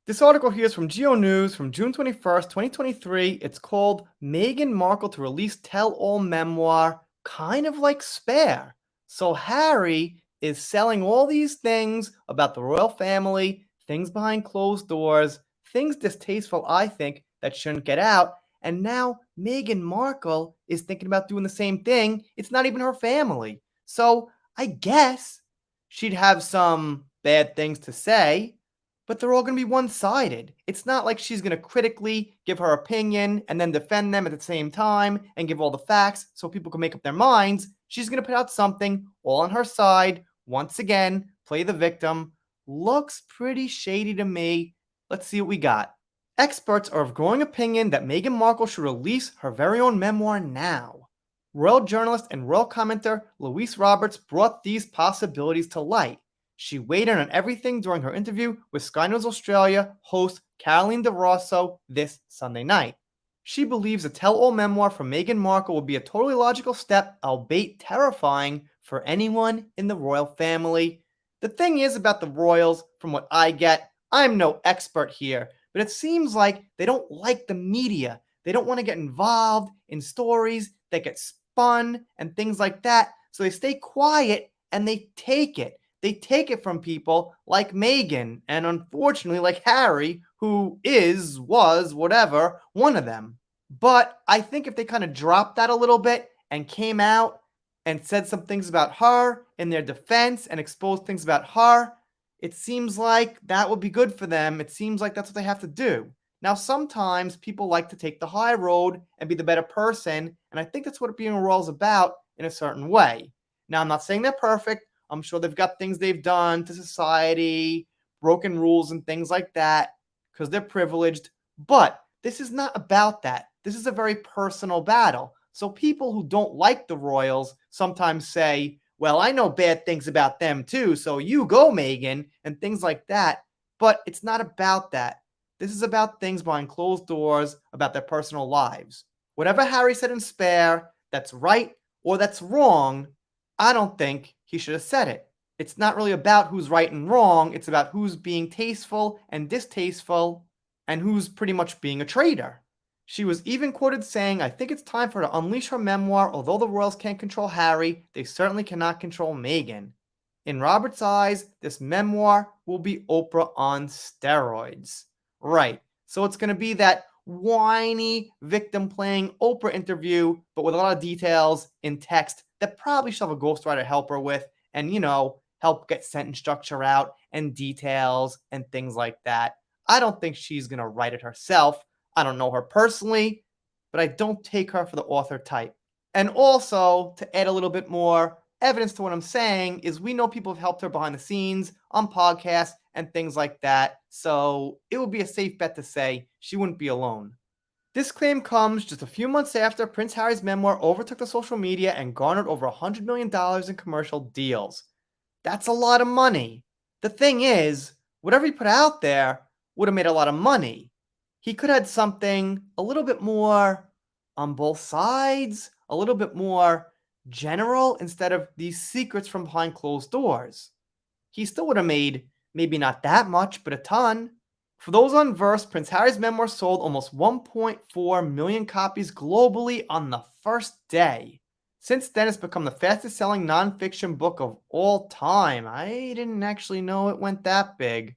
This article here is from Geo News from June 21st, 2023. It's called Meghan Markle to release tell-all memoir, kind of like Spare. So Harry is selling all these things about the royal family, things behind closed doors, things distasteful, I think, that shouldn't get out. And now Meghan Markle is thinking about doing the same thing. It's not even her family. So I guess she'd have some bad things to say, but they're all going to be one-sided. It's not like she's going to critically give her opinion and then defend them at the same time and give all the facts so people can make up their minds. She's going to put out something all on her side. Once again, play the victim. Looks pretty shady to me. Let's see what we got. Experts are of growing opinion that Meghan Markle should release her very own memoir now. Royal journalist and royal commentator Louise Roberts brought these possibilities to light. She weighed in on everything during her interview with Sky News Australia host Caroline De Rosso this Sunday night. She believes a tell-all memoir from Meghan Markle would be a totally logical step, albeit terrifying, for anyone in the royal family. The thing is about the royals, from what I get, I'm no expert here, but it seems like they don't like the media. They don't want to get involved in stories that get spun and things like that, so they stay quiet and they take it. They take it from people like Meghan and unfortunately like Harry, who was, whatever, one of them. But I think if they kind of dropped that a little bit and came out and said some things about her in their defense and exposed things about her, it seems like that would be good for them. It seems like that's what they have to do. Now, sometimes people like to take the high road and be the better person, and I think that's what being a royal is about in a certain way. Now, I'm not saying they're perfect. I'm sure they've got things they've done to society, broken rules and things like that, because they're privileged. But this is not about that. This is a very personal battle. So people who don't like the royals sometimes say, well, I know bad things about them too, so you go, Meghan, and things like that. But it's not about that. This is about things behind closed doors, about their personal lives. Whatever Harry said in Spare, that's right or that's wrong, I don't think he should have said it. It's not really about who's right and wrong. It's about who's being tasteful and distasteful and who's pretty much being a traitor. She was even quoted saying, I think it's time for her to unleash her memoir. Although the royals can't control Harry, they certainly cannot control Meghan. In Robert's eyes, this memoir will be Oprah on steroids. Right. So it's going to be that whiny victim playing Oprah interview, but with a lot of details in text that probably she'll have a ghostwriter help her with and, help get sentence structure out and details and things like that. I don't think she's going to write it herself. I don't know her personally, but I don't take her for the author type. And also, to add a little bit more evidence to what I'm saying, is we know people have helped her behind the scenes on podcasts and things like that, so it would be a safe bet to say she wouldn't be alone. This claim comes just a few months after Prince Harry's memoir overtook the social media and garnered over $100 million in commercial deals. That's a lot of money. The thing is, whatever he put out there would have made a lot of money. He could have had something a little bit more on both sides, a little bit more general instead of these secrets from behind closed doors. He still would have made maybe not that much, but a ton. For those unversed, Prince Harry's memoir sold almost 1.4 million copies globally on the first day. Since then, it's become the fastest selling nonfiction book of all time. I didn't actually know it went that big.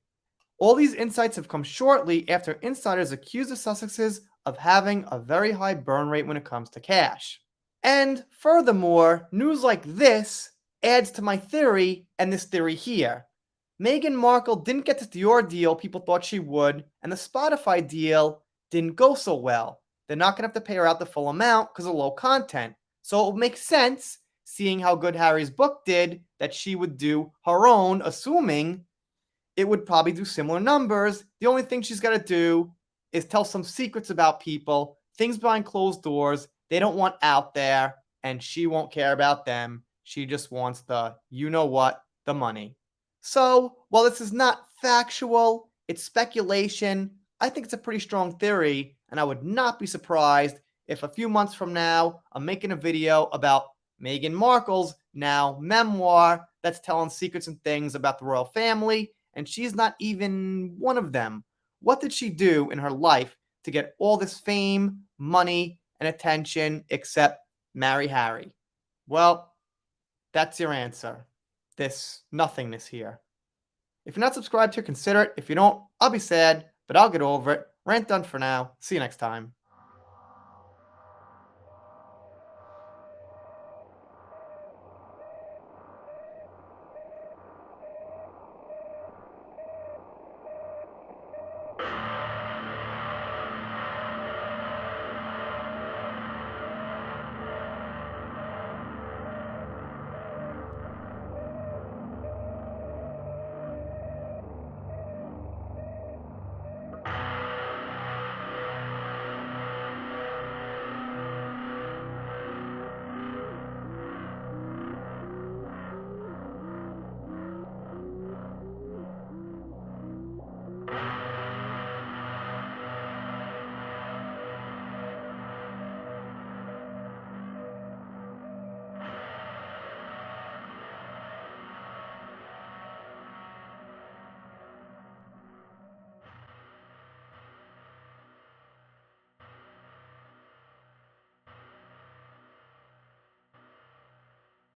All these insights have come shortly after insiders accused the Sussexes of having a very high burn rate when it comes to cash. And furthermore, news like this adds to my theory and this theory here. Meghan Markle didn't get the Dior deal people thought she would, and the Spotify deal didn't go so well. They're not going to have to pay her out the full amount because of low content. So it would make sense, seeing how good Harry's book did, that she would do her own, assuming it would probably do similar numbers. The only thing she's got to do is tell some secrets about people, things behind closed doors they don't want out there, and she won't care about them. She just wants the, the money. So, while this is not factual, it's speculation, I think it's a pretty strong theory, and I would not be surprised if a few months from now, I'm making a video about Meghan Markle's now memoir that's telling secrets and things about the royal family, and she's not even one of them. What did she do in her life to get all this fame, money, and attention except marry Harry? Well, that's your answer. This nothingness here. If you're not subscribed here, consider it. If you don't, I'll be sad, but I'll get over it. Rant done for now. See you next time.